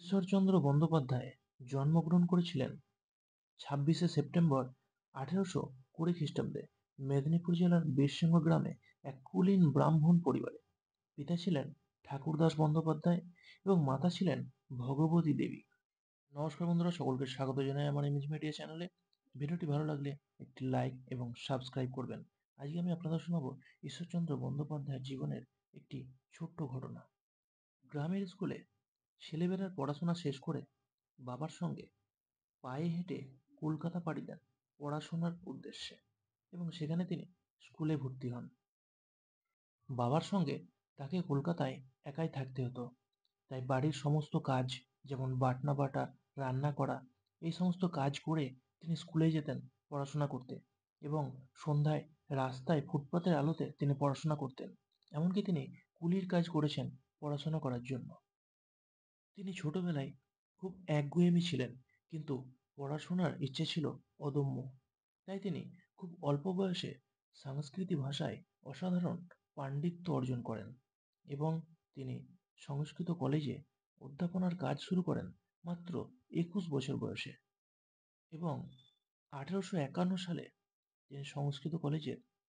ঈশ্বরচন্দ্র বন্দ্যোপাধ্যায় জন্মগ্রহণ করেছিলেন 26শে সেপ্টেম্বর 1820 খ্রিস্টাব্দে মেদিনীপুর জেলার বীরসিংহ গ্রামে এক কুলীন ব্রাহ্মণ পরিবারে। পিতা ছিলেন ঠাকুরদাস বন্দ্যোপাধ্যায় এবং মাতা ছিলেন ভগবতী দেবী। নমস্কার বন্ধুরা, সকলকে স্বাগত জানাই আমার ইমেজ মিডিয়া চ্যানেলে। ভিডিওটি ভালো লাগলে একটি লাইক এবং সাবস্ক্রাইব করবেন। আজকে আমি আপনাদের শোনাবো ঈশ্বরচন্দ্র বন্দ্যোপাধ্যায়ের জীবনের একটি ছোট্ট ঘটনা। গ্রামের স্কুলে ছেলেবেলার পড়াশোনা শেষ করে বাবার সঙ্গে পায়ে হেঁটে কলকাতা পাড়ি দেন পড়াশোনার উদ্দেশ্যে এবং সেখানে তিনি স্কুলে ভর্তি হন। বাবার সঙ্গে তাকে কলকাতায় একাই থাকতে হতো, তাই বাড়ির সমস্ত কাজ, যেমন বাটনা বাটা, রান্না করা, এই সমস্ত কাজ করে তিনি স্কুলে যেতেন পড়াশোনা করতে এবং সন্ধ্যায় রাস্তায় ফুটপাতের আলোতে তিনি পড়াশোনা করতেন। এমনকি তিনি কুলির কাজ করেছেন পড়াশোনা করার জন্য। তিনি ছোটবেলায় খুব একগুঁয়েমি ছিলেন, কিন্তু পড়াশোনার ইচ্ছে ছিল অদম্য। তাই তিনি খুব অল্প বয়সে সংস্কৃত ভাষায় অসাধারণ পাণ্ডিত্য অর্জন করেন এবং তিনি সংস্কৃত কলেজে অধ্যাপনার কাজ শুরু করেন মাত্র 21 বছর বয়সে এবং 1851 সালে তিনি সংস্কৃত কলেজের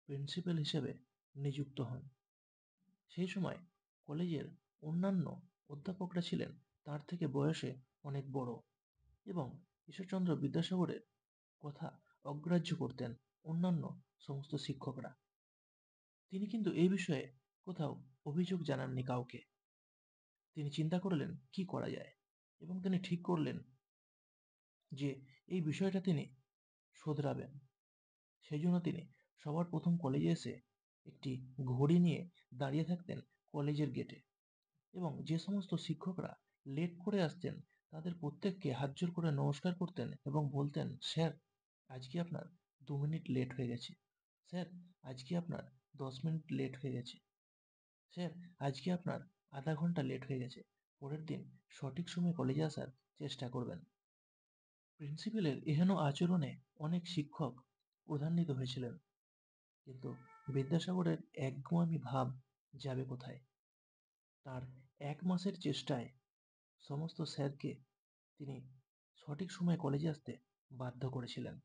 প্রিন্সিপাল হিসেবে নিযুক্ত হন। সেই সময় কলেজের অন্যান্য অধ্যাপকরা ছিলেন তার থেকে বয়সে অনেক বড় এবং ঈশ্বরচন্দ্র বিদ্যাসাগরের কথা অগ্রাহ্য করতেন অন্যান্য সমস্ত শিক্ষকরা। তিনি কিন্তু এই বিষয়ে কোথাও অভিযোগ জানাননি কাউকে। তিনি চিন্তা করলেন কি করা যায় এবং তিনি ঠিক করলেন যে এই বিষয়টা তিনি শোধরাবেন। সেই জন্য তিনি সবার প্রথম কলেজে এসে একটি ঘড়ি নিয়ে দাঁড়িয়ে থাকতেন কলেজের গেটে এবং যে সমস্ত শিক্ষকরা লেট করে আসতেন তাদের প্রত্যেককে হাত জোড় করে নমস্কার করতেন এবং বলতেন, স্যার আজকে আপনার 2 মিনিট লেট হয়ে গেছে, স্যার আজকে আপনার 10 মিনিট লেট হয়ে গেছে, স্যার আজকে আপনার আধা ঘন্টা লেট হয়ে গেছে, পরের দিন সঠিক সময়ে কলেজে আসার চেষ্টা করবেন। প্রিন্সিপালের এহেন আচরণে অনেক শিক্ষক ক্রধান্বিত হয়েছিলেন, কিন্তু বিদ্যাসাগরের একগুঁয়ামি ভাব যাবে কোথায়? তার 1 মাসের চেষ্টায় সমস্ত স্যারকে তিনি সঠিক সময়ে কলেজে আসতে বাধ্য করেছিলেন।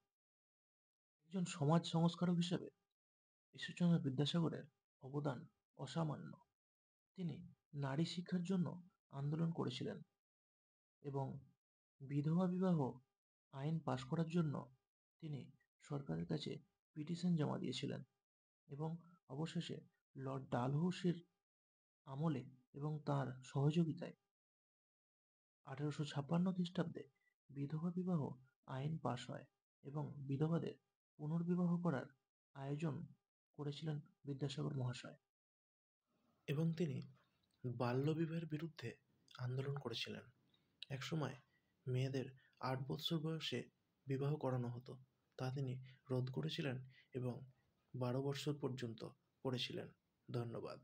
একজন সমাজ সংস্কারক হিসেবে ঈশ্বরচন্দ্র বিদ্যাসাগরের অবদান অসামান্য। তিনি নারী শিক্ষার জন্য আন্দোলন করেছিলেন এবং বিধবা বিবাহ আইন পাশ করার জন্য তিনি সরকারের কাছে পিটিশন জমা দিয়েছিলেন এবং অবশেষে লর্ড ডালহৌসির আমলে এবং তার সহযোগিতায় 1856 খ্রিস্টাব্দে বিধবা বিবাহ আইন পাশ হয় এবং বিধবাদের পুনর্বিবাহ করার আয়োজন করেছিলেন বিদ্যাসাগর মহাশয় এবং তিনি বাল্যবিবাহের বিরুদ্ধে আন্দোলন করেছিলেন। একসময় মেয়েদের 8 বৎসর বয়সে বিবাহ করানো হতো, তা তিনি রোধ করেছিলেন এবং 12 বৎসর পর্যন্ত করেছিলেন। ধন্যবাদ।